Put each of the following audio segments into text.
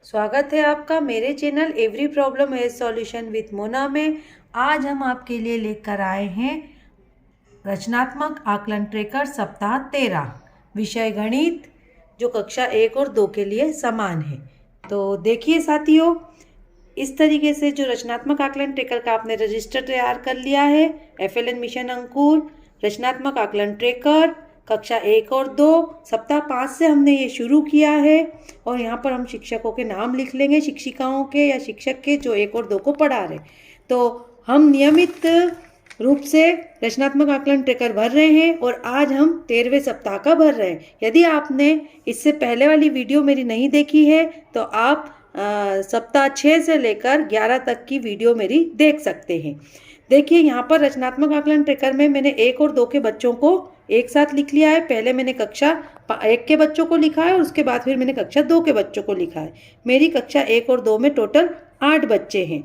स्वागत है आपका मेरे channel every problem is solution with Mona में। आज हम आपके लिए लेकर आए हैं रचनात्मक आकलन ट्रेकर सप्ताह 13 विषय गणित, जो कक्षा 1 और 2 के लिए समान है। तो देखिए साथियों, इस तरीके से जो रचनात्मक आकलन ट्रेकर का आपने रजिस्टर तैयार कर लिया है, FLN मिशन अंकुर रचनात्मक आकलन ट्रेकर कक्षा 1 और 2 सप्ताह 5 से हमने ये शुरू किया है। और यहाँ पर हम शिक्षकों के नाम लिख लेंगे, शिक्षिकाओं के या शिक्षक के जो 1 और 2 को पढ़ा रहे। तो हम नियमित रूप से रचनात्मक आकलन ट्रेकर भर रहे हैं और आज हम 13वें सप्ताह का भर रहे हैं। यदि आपने इससे पहले वाली वीडियो मेरी नहीं देखी है तो आप सप्ताह 6 से लेकर 11 तक की वीडियो मेरी देख सकते हैं। देखिए, यहाँ पर रचनात्मक आकलन ट्रेकर में मैंने 1 और 2 के बच्चों को एक साथ लिख लिया है। पहले मैंने कक्षा 1 के बच्चों को लिखा है और उसके बाद फिर मैंने कक्षा 2 के बच्चों को लिखा है। मेरी कक्षा 1 और 2 में टोटल 8 बच्चे हैं।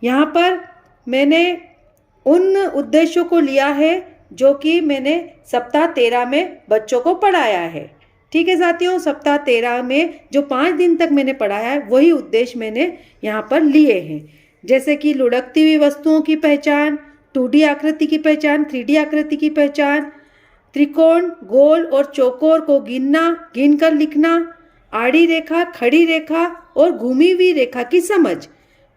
यहाँ पर मैंने उन उद्देश्यों को लिया है जो कि मैंने सप्ताह 13 में बच्चों को पढ़ाया है। ठीक है साथियों, सप्ताह 13 में जो 5 दिन तक मैंने पढ़ाया है वही उद्देश्य मैंने यहाँ पर लिए हैं, जैसे कि लुढ़कती हुई वस्तुओं की पहचान, 2D आकृति की पहचान, 3D आकृति की पहचान, त्रिकोण, गोल और चौकोर को गिनकर लिखना, आड़ी रेखा, खड़ी रेखा और घूमी हुई रेखा की समझ।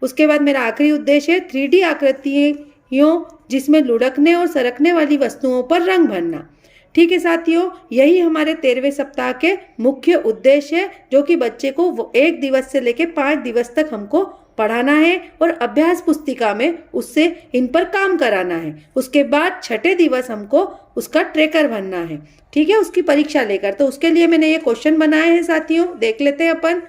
उसके बाद मेरा आखिरी उद्देश्य है 3D आकृतियों जिसमें लुढ़कने और सरकने वाली वस्तुओं पर रंग भरना। ठीक है साथियों, यही हमारे 13वें सप्ताह के मुख्य उद्देश्य है, जो कि बच्चे को 1 दिवस से लेकर 5 दिवस तक हमको पढ़ाना है और अभ्यास पुस्तिका में उससे इन पर काम कराना है। उसके बाद 6ठे दिवस हमको उसका ट्रेकर बनना है। ठीक है, उसकी परीक्षा लेकर। तो उसके लिए मैंने ये क्वेश्चन बनाए हैं साथियों, देख लेते हैं अपन।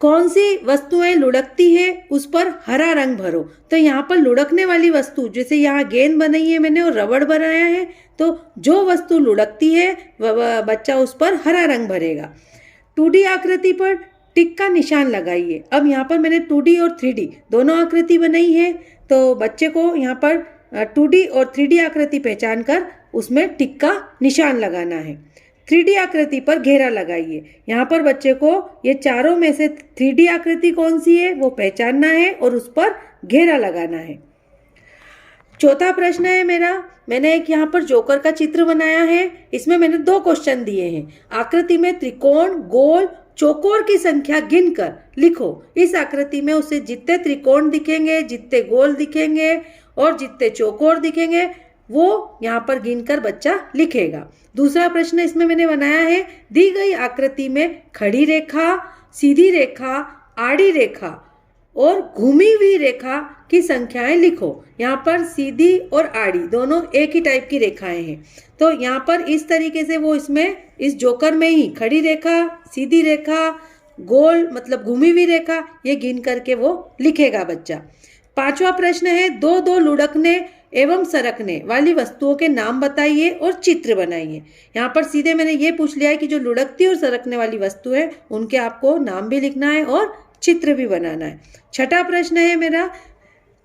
कौन सी वस्तुएं लुढ़कती है उस पर हरा रंग भरो। तो यहाँ पर लुढ़कने वाली वस्तु, जैसे यहाँ गेंद बनाई है मैंने और रबड़ बनाया है, तो जो वस्तु लुढ़कती है वह बच्चा उस पर हरा रंग भरेगा। 2D आकृति पर टिक का निशान लगाइए। अब यहाँ पर मैंने 2D और 3D दोनों आकृति बनाई है, तो बच्चे को यहाँ पर 2D और 3D आकृति पहचान कर उसमें टिक का निशान लगाना है। 3D आकृति पर घेरा लगाइए। यहाँ पर बच्चे को ये चारों में से 3D आकृति कौन सी है वो पहचानना है और उस पर घेरा लगाना है। चौथा प्रश्न है मेरा, मैंने एक यहाँ पर जोकर का चित्र बनाया है। इसमें मैंने 2 क्वेश्चन दिए हैं। आकृति में त्रिकोण, गोल, चौकोर की संख्या गिनकर लिखो। इस आकृति में उसे जितने त्रिकोण दिखेंगे, जितने गोल दिखेंगे और जितने चौकोर दिखेंगे वो यहाँ पर गिनकर बच्चा लिखेगा। दूसरा प्रश्न इसमें मैंने बनाया है, दी गई आकृति में खड़ी रेखा, सीधी रेखा, आड़ी रेखा और घूमी हुई रेखा की संख्याएं लिखो। यहाँ पर सीधी और आड़ी दोनों एक ही टाइप की रेखाएं हैं। तो यहाँ पर इस तरीके से वो इसमें इस जोकर में ही खड़ी रेखा, सीधी रेखा, गोल मतलब घूमी हुई रेखा, ये गिन करके वो लिखेगा बच्चा। 5वां प्रश्न है, 2 लुढ़कने एवं सरकने वाली वस्तुओं के नाम बताइए और चित्र बनाइए। यहाँ पर सीधे मैंने ये पूछ लिया है कि जो लुढ़कती और सरकने वाली वस्तु है उनके आपको नाम भी लिखना है और चित्र भी बनाना है। 6ठा प्रश्न है मेरा,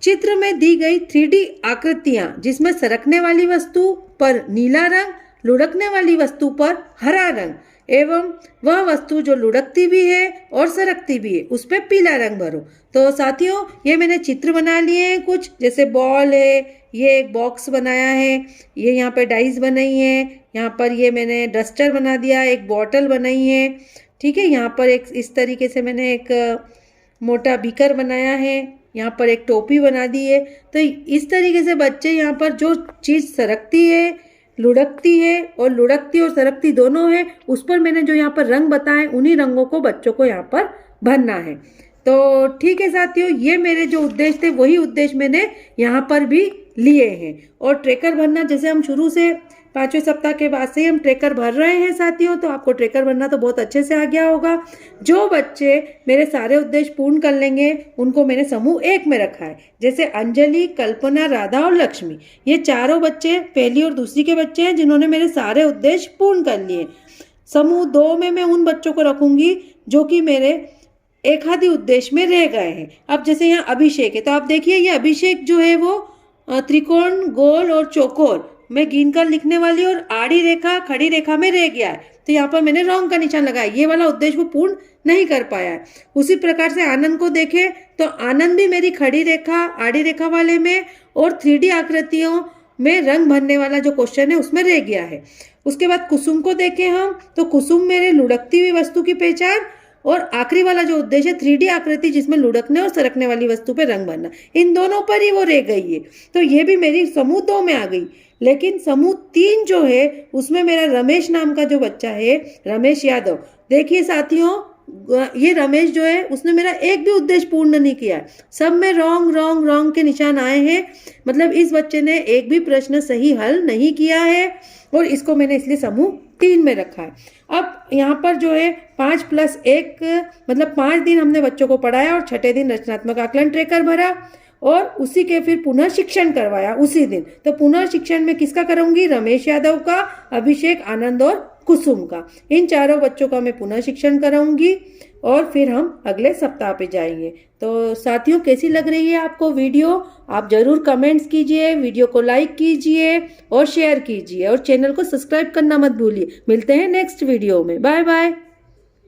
चित्र में दी गई 3D आकृतियां जिसमें सरकने वाली वस्तु पर नीला रंग, लुढ़कने वाली वस्तु पर हरा रंग एवं वह वस्तु जो लुढ़कती भी है और सरकती भी है उस पर पीला रंग भरो। तो साथियों, ये मैंने चित्र बना लिए हैं कुछ, जैसे बॉल है, ये एक बॉक्स बनाया है, ये यहाँ पे डाइस बनाई है, यहाँ पर ये मैंने डस्टर बना दिया, एक बॉटल बनाई है। ठीक है, यहाँ पर एक इस तरीके से मैंने एक मोटा बीकर बनाया है, यहाँ पर एक टोपी बना दी है। तो इस तरीके से बच्चे यहाँ पर जो चीज़ सरकती है, लुढ़कती है और लुढ़कती और सरकती दोनों है, उस पर मैंने जो यहाँ पर रंग बताए उन्हीं रंगों को बच्चों को यहाँ पर भरना है। तो ठीक है साथियों, ये मेरे जो उद्देश्य थे वही उद्देश्य मैंने यहाँ पर भी लिए हैं। और ट्रेकर भरना, जैसे हम शुरू से 5वें सप्ताह के बाद से ही हम ट्रेकर भर रहे हैं साथियों, तो आपको ट्रेकर भरना तो बहुत अच्छे से आ गया होगा। जो बच्चे मेरे सारे उद्देश्य पूर्ण कर लेंगे उनको मैंने समूह 1 में रखा है, जैसे अंजलि, कल्पना, राधा और लक्ष्मी। ये चारों बच्चे पहली और दूसरी के बच्चे हैं जिन्होंने मेरे सारे उद्देश्य पूर्ण कर लिए। समूह 2 में मैं उन बच्चों को रखूंगी जो कि मेरे एक आधि उद्देश्य में रह गए हैं। अब जैसे यहाँ अभिषेक है, तो आप देखिए ये अभिषेक जो है वो त्रिकोण, गोल और चौकोर मैं गिन कर लिखने वाली और आड़ी रेखा खड़ी रेखा में रह गया है, तो यहाँ पर मैंने रॉन्ग का निशान लगाया, ये वाला उद्देश्य वो पूर्ण नहीं कर पाया है। उसी प्रकार से आनंद को देखें तो आनंद भी मेरी खड़ी रेखा आड़ी रेखा वाले में और 3D आकृतियों में रंग भरने वाला जो क्वेश्चन है उसमें रह गया है। उसके बाद कुसुम को देखें हम तो कुसुम मेरे लुढ़कती हुई वस्तु की पहचान और आखिरी वाला जो उद्देश्य है 3D आकृति जिसमें लुढ़कने और सरकने वाली वस्तु पे रंग भरना, इन दोनों पर ही वो रह गई है। तो ये भी मेरी समूह 2 में आ गई। लेकिन समूह 3 जो है उसमें मेरा रमेश नाम का जो बच्चा है, रमेश यादव, देखिए साथियों, ये रमेश जो है उसने मेरा एक भी उद्देश्य पूर्ण नहीं किया है, सब में रॉन्ग के निशान आए हैं। मतलब इस बच्चे ने एक भी प्रश्न सही हल नहीं किया है और इसको मैंने इसलिए समूह 3 में रखा है। अब यहाँ पर जो है 5+1 मतलब 5 दिन हमने बच्चों को पढ़ाया और छठे दिन रचनात्मक आकलन ट्रेकर भरा और उसी के फिर पुनः शिक्षण करवाया उसी दिन। तो पुनः शिक्षण में किसका करूंगी? रमेश यादव का, अभिषेक, आनंद और कुसुम का। इन चारों बच्चों का मैं पुनः शिक्षण कराऊंगी और फिर हम अगले सप्ताह पे जाएंगे। तो साथियों, कैसी लग रही है आपको वीडियो? आप जरूर कमेंट्स कीजिए, वीडियो को लाइक कीजिए और शेयर कीजिए और चैनल को सब्सक्राइब करना मत भूलिए। मिलते हैं नेक्स्ट वीडियो में। Bye bye.